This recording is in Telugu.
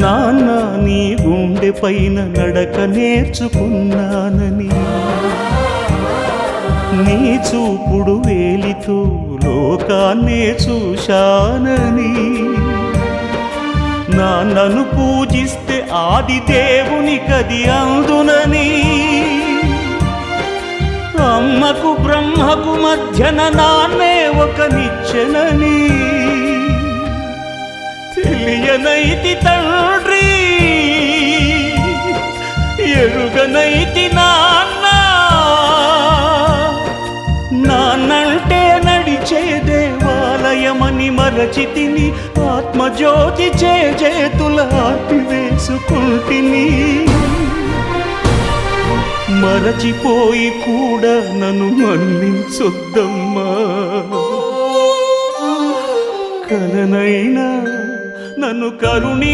నాన్న నీ గుండె పైన నడక నేర్చుకున్నానని, నీ చూపుడు వేలితో లోకాన్నే చూశానని, నాన్నను పూజిస్తే ఆది దేవునికది అందునని, అమ్మకు బ్రహ్మకు మధ్యన నాన్నే ఒక నిచ్చెనని తెలియనైతి తండ్రి, ఎరుగనైతి నాన్న. నాన్నంటే నడిచే దేవాలయమని మరచితిని, ఆత్మజ్యోతి చేతుల ఆపివేసుకుంటిని. మరచిపోయి కూడా నన్ను మన్నించొద్దమ్మా, కలనైనా నన్ను కరుణి